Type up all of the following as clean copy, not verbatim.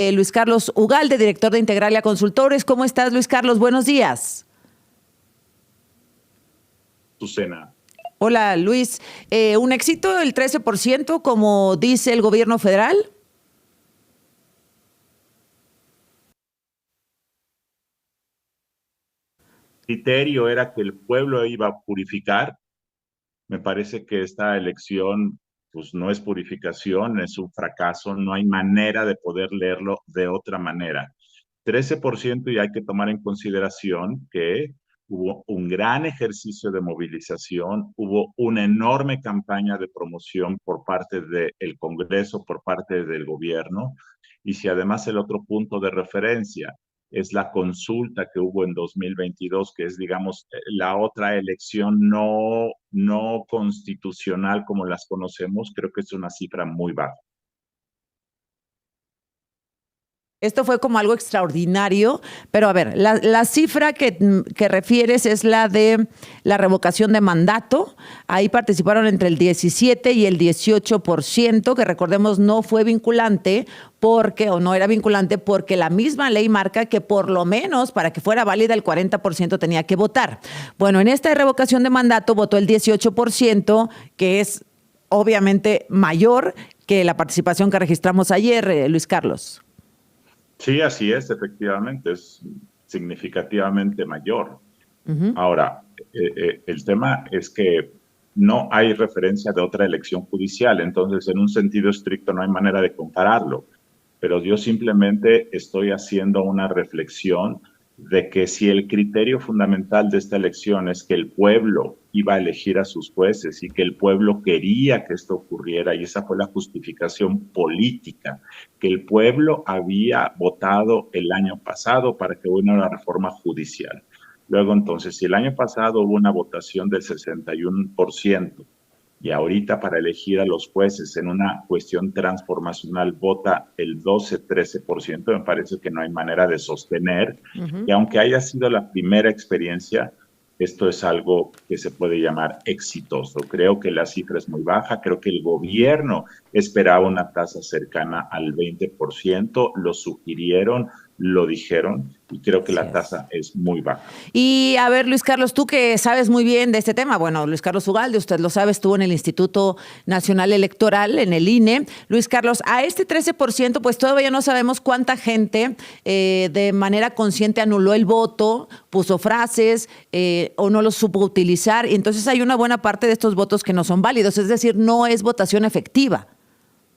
Luis Carlos Ugalde, director de Integralia Consultores. ¿Cómo estás, Luis Carlos? Buenos días. Susana. Hola, Luis. ¿Un éxito del 13%, como dice el gobierno federal? El criterio era que el pueblo iba a purificar. Me parece que esta elección pues no es purificación, es un fracaso, no hay manera de poder leerlo de otra manera. 13%, y hay que tomar en consideración que hubo un gran ejercicio de movilización, hubo una enorme campaña de promoción por parte del Congreso, por parte del gobierno, y si además el otro punto de referencia es la consulta que hubo en 2022, que es, digamos, la otra elección no constitucional como las conocemos, creo que es una cifra muy baja. Esto fue como algo extraordinario, pero a ver, la cifra que refieres es la de la revocación de mandato. Ahí participaron entre el 17 y el 18%, que recordemos no fue vinculante o no era vinculante porque la misma ley marca que por lo menos para que fuera válida el 40% tenía que votar. Bueno, en esta revocación de mandato votó el 18%, que es obviamente mayor que la participación que registramos ayer, Luis Carlos. Sí, así es, efectivamente, es significativamente mayor. Ahora, el tema es que no hay referencia de otra elección judicial, entonces en un sentido estricto no hay manera de compararlo, pero yo simplemente estoy haciendo una reflexión de que si el criterio fundamental de esta elección es que el pueblo iba a elegir a sus jueces y que el pueblo quería que esto ocurriera, y esa fue la justificación política, que el pueblo había votado el año pasado para que hubiera una reforma judicial. Luego, entonces, si el año pasado hubo una votación del 61%, y ahorita para elegir a los jueces en una cuestión transformacional vota el 12-13%, me parece que no hay manera de sostener que aunque haya sido la primera experiencia, esto es algo que se puede llamar exitoso. Creo que la cifra es muy baja, creo que el gobierno esperaba una tasa cercana al 20%, lo sugirieron, lo dijeron, y creo que la tasa es muy baja. Y a ver, Luis Carlos, tú que sabes muy bien de este tema, bueno, Luis Carlos Ugalde, usted lo sabe, estuvo en el Instituto Nacional Electoral, en el INE. Luis Carlos, a este 13%, pues todavía no sabemos cuánta gente de manera consciente anuló el voto, puso frases o no los supo utilizar, y entonces hay una buena parte de estos votos que no son válidos, es decir, no es votación efectiva.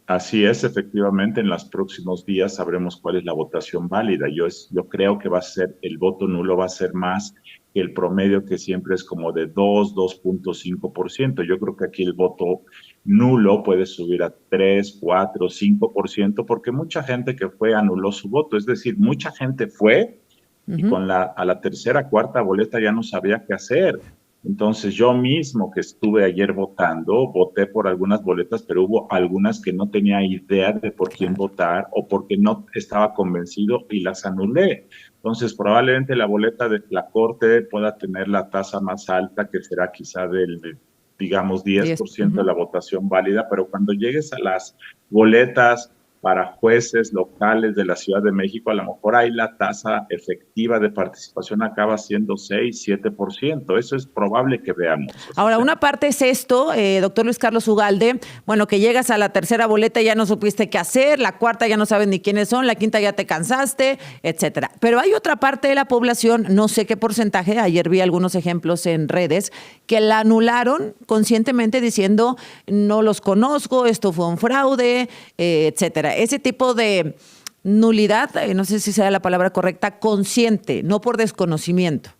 Así es, efectivamente, en los próximos días sabremos cuál es la votación válida. Yo creo que va a ser, el voto nulo va a ser más que el promedio, que siempre es como de 2.5%. Yo creo que aquí el voto nulo puede subir a 3, 4, 5%, porque mucha gente que fue anuló su voto. Es decir, mucha gente fue y a la tercera, cuarta boleta ya no sabía qué hacer. Entonces yo mismo, que estuve ayer votando, voté por algunas boletas, pero hubo algunas que no tenía idea de por quién votar o porque no estaba convencido y las anulé. Entonces probablemente la boleta de la Corte pueda tener la tasa más alta, que será quizá del, digamos, 10% de la votación válida, pero cuando llegues a las boletas para jueces locales de la Ciudad de México, a lo mejor ahí la tasa efectiva de participación acaba siendo 6-7%. Eso es probable que veamos. Ahora, una parte es esto, doctor Luis Carlos Ugalde, bueno, que llegas a la tercera boleta y ya no supiste qué hacer, la cuarta ya no sabes ni quiénes son, la quinta ya te cansaste, etcétera. Pero hay otra parte de la población, no sé qué porcentaje, ayer vi algunos ejemplos en redes, que la anularon conscientemente diciendo, no los conozco, esto fue un fraude, etcétera. Ese tipo de nulidad, no sé si sea la palabra correcta, consciente, no por desconocimiento.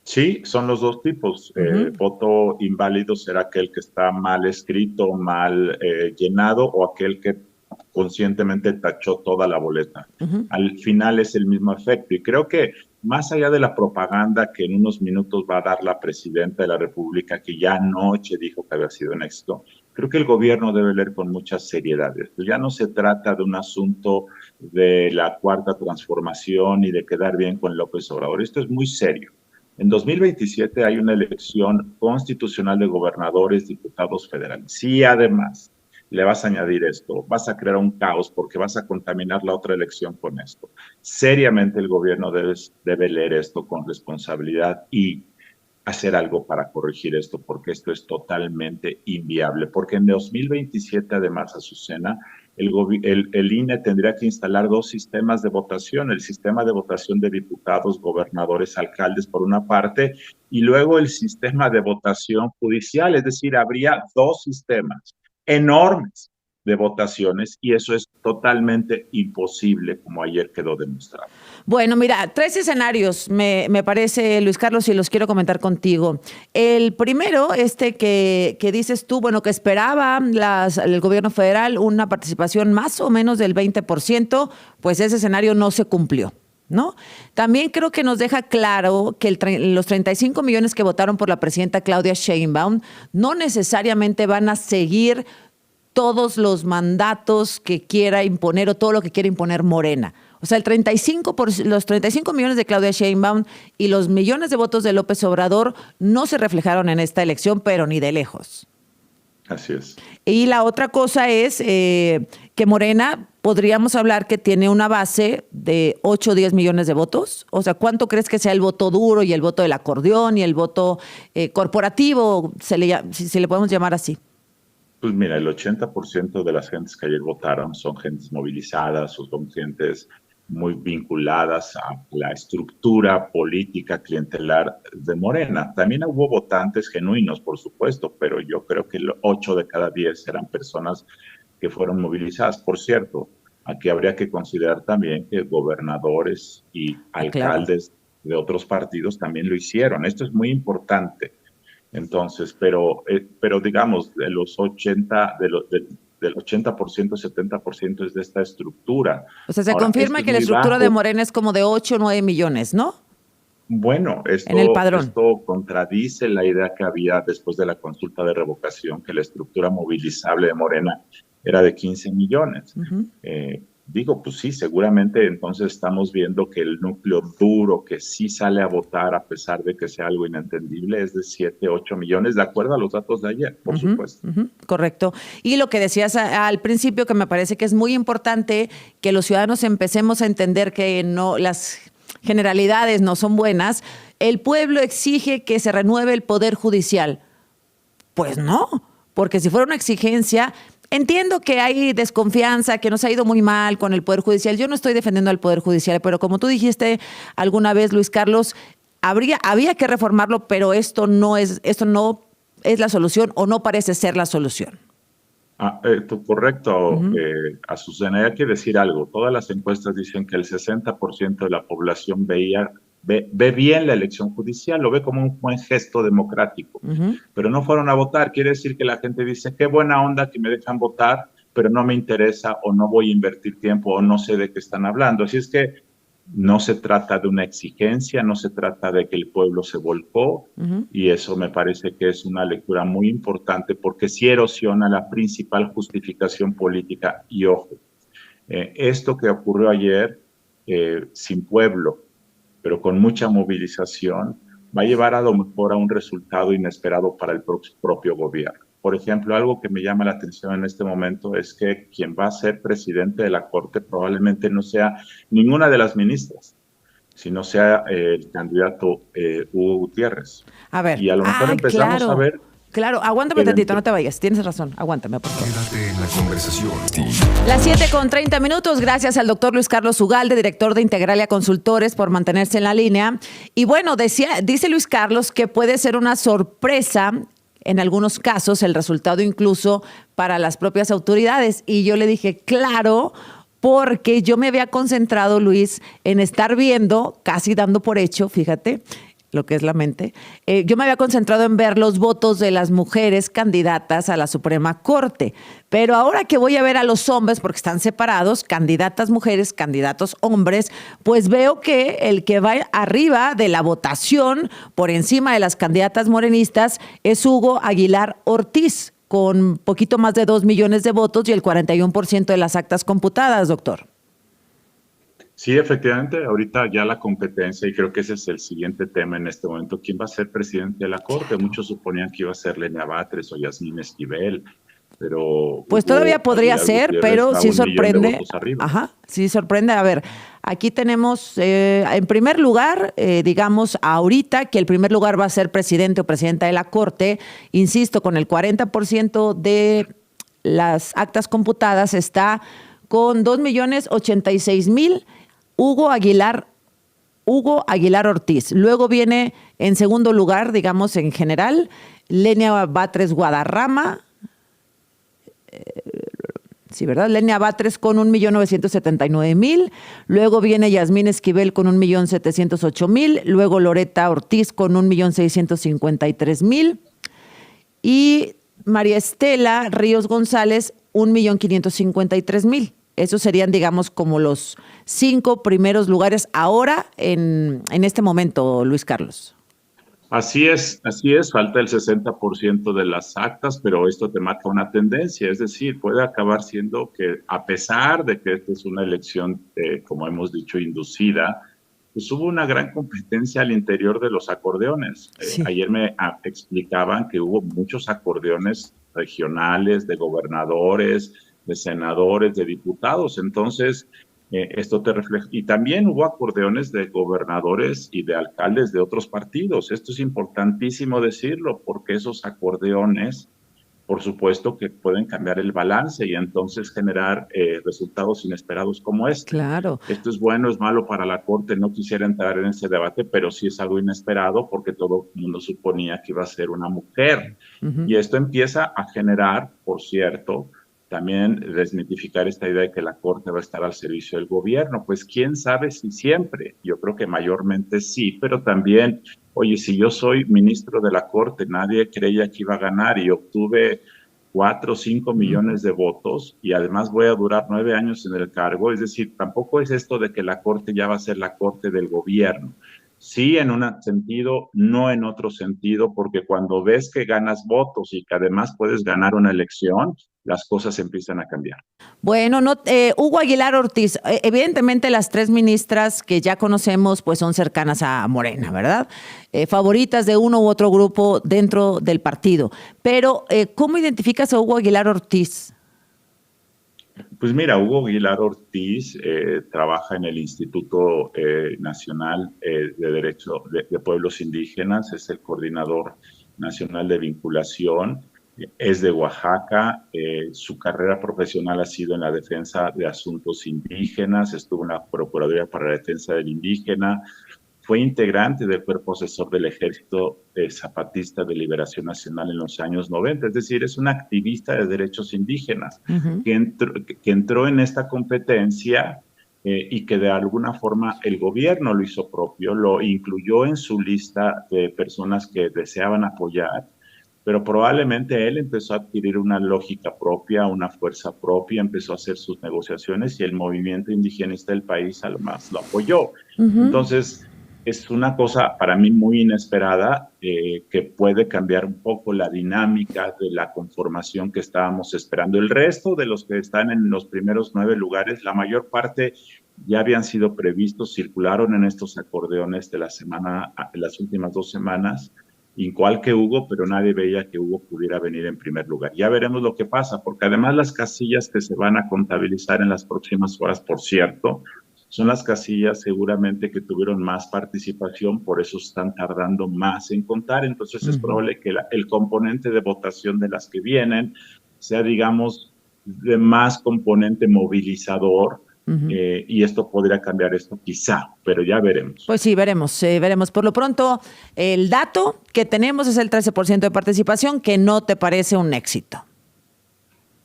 Sí, son los dos tipos. Voto inválido será aquel que está mal escrito, mal llenado, o aquel que conscientemente tachó toda la boleta. Al final es el mismo efecto. Y creo que más allá de la propaganda que en unos minutos va a dar la presidenta de la República, que ya anoche dijo que había sido un éxito, creo que el gobierno debe leer con mucha seriedad. Esto ya no se trata de un asunto de la cuarta transformación y de quedar bien con López Obrador. Esto es muy serio. En 2027 hay una elección constitucional de gobernadores, diputados federales. Y además, le vas a añadir esto, vas a crear un caos porque vas a contaminar la otra elección con esto. Seriamente el gobierno debe leer esto con responsabilidad y hacer algo para corregir esto, porque esto es totalmente inviable. Porque en 2027, además, Azucena, el INE tendría que instalar dos sistemas de votación, el sistema de votación de diputados, gobernadores, alcaldes, por una parte, y luego el sistema de votación judicial, es decir, habría dos sistemas enormes de votaciones y eso es totalmente imposible, como ayer quedó demostrado. Bueno, mira, tres escenarios me parece, Luis Carlos, y los quiero comentar contigo. El primero, que dices tú, bueno, que esperaba el gobierno federal una participación más o menos del 20%, pues ese escenario no se cumplió, ¿no? También creo que nos deja claro que los 35 millones que votaron por la presidenta Claudia Sheinbaum no necesariamente van a seguir todos los mandatos que quiera imponer o todo lo que quiera imponer Morena. O sea, los 35 millones de Claudia Sheinbaum y los millones de votos de López Obrador no se reflejaron en esta elección, pero ni de lejos. Así es. Y la otra cosa es que Morena, podríamos hablar que tiene una base de 8 o 10 millones de votos. O sea, ¿cuánto crees que sea el voto duro y el voto del acordeón y el voto corporativo, si le podemos llamar así? Pues mira, el 80% de las gentes que ayer votaron son gentes movilizadas o son gentes muy vinculadas a la estructura política clientelar de Morena. También hubo votantes genuinos, por supuesto, pero yo creo que 8 de cada 10 eran personas que fueron movilizadas. Por cierto, aquí habría que considerar también que gobernadores y alcaldes de otros partidos también lo hicieron. Esto es muy importante. Entonces, pero digamos, de los 80, del 80%, 70% es de esta estructura. O sea, se confirma que la estructura de Morena es como de 8 o 9 millones, ¿no? Bueno, en el padrón. Esto contradice la idea que había después de la consulta de revocación, que la estructura movilizable de Morena era de 15 millones. Digo, pues sí, seguramente entonces estamos viendo que el núcleo duro que sí sale a votar, a pesar de que sea algo inentendible, es de 7, 8 millones, de acuerdo a los datos de ayer, por supuesto. Correcto. Y lo que decías al principio, que me parece que es muy importante que los ciudadanos empecemos a entender que no, las generalidades no son buenas. El pueblo exige que se renueve el Poder Judicial. Pues no, porque si fuera una exigencia... Entiendo que hay desconfianza, que nos ha ido muy mal con el Poder Judicial. Yo no estoy defendiendo al Poder Judicial, pero como tú dijiste alguna vez, Luis Carlos, había que reformarlo, pero esto no es la solución o no parece ser la solución. Correcto, Azucena, hay que decir algo. Todas las encuestas dicen que el 60% de la población ve bien la elección judicial, lo ve como un buen gesto democrático, pero no fueron a votar. Quiere decir que la gente dice, qué buena onda que me dejan votar, pero no me interesa o no voy a invertir tiempo o no sé de qué están hablando. Así es que no se trata de una exigencia, no se trata de que el pueblo se volcó, y eso me parece que es una lectura muy importante porque sí erosiona la principal justificación política. Y ojo, esto que ocurrió ayer, sin pueblo, pero con mucha movilización, va a llevar a lo mejor a un resultado inesperado para el propio gobierno. Por ejemplo, algo que me llama la atención en este momento es que quien va a ser presidente de la Corte probablemente no sea ninguna de las ministras, sino sea el candidato Hugo Gutiérrez. A ver. Y a lo mejor empezamos a ver... Claro, aguántame tantito, no te vayas. Tienes razón, aguántame, por favor. Quédate en la conversación. Las 7:30. Gracias al doctor Luis Carlos Ugalde, director de Integralia Consultores, por mantenerse en la línea. Y bueno, dice Luis Carlos que puede ser una sorpresa, en algunos casos, el resultado incluso para las propias autoridades. Y yo le dije, claro, porque yo me había concentrado, Luis, en estar viendo, casi dando por hecho, fíjate, lo que es la mente. Yo me había concentrado en ver los votos de las mujeres candidatas a la Suprema Corte, pero ahora que voy a ver a los hombres, porque están separados, candidatas mujeres, candidatos hombres, pues veo que el que va arriba de la votación por encima de las candidatas morenistas es Hugo Aguilar Ortiz, con poquito más de 2 millones de votos y el 41% de las actas computadas, doctor. Sí, efectivamente, ahorita ya la competencia, y creo que ese es el siguiente tema en este momento, ¿quién va a ser presidente de la Corte? Muchos suponían que iba a ser Lenia Batres o Yasmín Esquivel, pero pues todavía podría ser, pero sí sorprende. Ajá, sí sorprende. A ver, aquí tenemos, en primer lugar, digamos ahorita que el primer lugar va a ser presidente o presidenta de la Corte. Insisto, con el 40% de las actas computadas está con 2,086,000 Hugo Aguilar Ortiz. Luego viene en segundo lugar, digamos en general, Lenia Batres Guadarrama. Sí, ¿verdad? Lenia Batres con 1,979,000. Luego viene Yasmín Esquivel con 1,708,000. Luego Loreta Ortiz con 1,653,000. Y María Estela Ríos González, 1,553,000. Esos serían, digamos, como los 5 primeros lugares ahora en este momento, Luis Carlos. Así es, falta el 60% de las actas, pero esto te marca una tendencia, es decir, puede acabar siendo que a pesar de que esta es una elección, como hemos dicho, inducida, pues hubo una gran competencia al interior de los acordeones. Sí. Ayer me explicaban que hubo muchos acordeones regionales, de gobernadores, de senadores, de diputados, entonces esto te refleja. Y también hubo acordeones de gobernadores y de alcaldes de otros partidos. Esto es importantísimo decirlo, porque esos acordeones, por supuesto, que pueden cambiar el balance y entonces generar resultados inesperados como este. Claro. Esto es bueno, es malo para la Corte. No quisiera entrar en ese debate, pero sí es algo inesperado porque todo el mundo suponía que iba a ser una mujer. Y esto empieza a generar, por cierto, también desmitificar esta idea de que la Corte va a estar al servicio del gobierno. Pues quién sabe si siempre. Yo creo que mayormente sí, pero también, oye, si yo soy ministro de la Corte, nadie creía que iba a ganar y obtuve 4 o 5 millones de votos y además voy a durar 9 años en el cargo. Es decir, tampoco es esto de que la Corte ya va a ser la Corte del gobierno. Sí, en un sentido, no en otro sentido, porque cuando ves que ganas votos y que además puedes ganar una elección, las cosas empiezan a cambiar. Bueno, Hugo Aguilar Ortiz, evidentemente las 3 ministras que ya conocemos pues son cercanas a Morena, ¿verdad? Favoritas de uno u otro grupo dentro del partido. Pero, ¿cómo identificas a Hugo Aguilar Ortiz? Pues mira, Hugo Aguilar Ortiz trabaja en el Instituto Nacional de Derecho de Pueblos Indígenas, es el coordinador nacional de vinculación, es de Oaxaca, su carrera profesional ha sido en la defensa de asuntos indígenas, estuvo en la Procuraduría para la Defensa del Indígena, fue integrante del Cuerpo Asesor del Ejército Zapatista de Liberación Nacional en los años 90, es decir, es un activista de derechos indígenas que entró en esta competencia y que de alguna forma el gobierno lo hizo propio, lo incluyó en su lista de personas que deseaban apoyar, pero probablemente él empezó a adquirir una lógica propia, una fuerza propia, empezó a hacer sus negociaciones y el movimiento indigenista del país además lo apoyó. Entonces, es una cosa para mí muy inesperada que puede cambiar un poco la dinámica de la conformación que estábamos esperando. El resto de los que están en los primeros 9 lugares, la mayor parte ya habían sido previstos, circularon en estos acordeones de la semana, las últimas 2 semanas, igual que Hugo, pero nadie veía que Hugo pudiera venir en primer lugar. Ya veremos lo que pasa, porque además las casillas que se van a contabilizar en las próximas horas, por cierto, son las casillas seguramente que tuvieron más participación, por eso están tardando más en contar. Entonces es probable que el componente de votación de las que vienen sea, digamos, de más componente movilizador, y esto podría cambiar esto quizá, pero ya veremos. Pues sí, veremos. Por lo pronto, el dato que tenemos es el 13% de participación, que no te parece un éxito.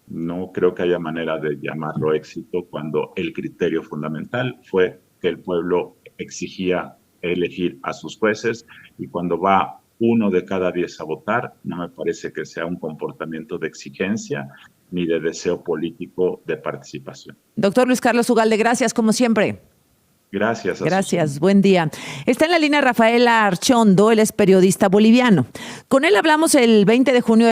No creo que haya manera de llamarlo éxito cuando el criterio fundamental fue que el pueblo exigía elegir a sus jueces y cuando va 1 de cada 10 a votar, no me parece que sea un comportamiento de exigencia ni de deseo político de participación. Doctor Luis Carlos Ugalde, gracias como siempre. Gracias. Gracias, buen día. Está en la línea Rafael Archondo, él es periodista boliviano. Con él hablamos el 20 de junio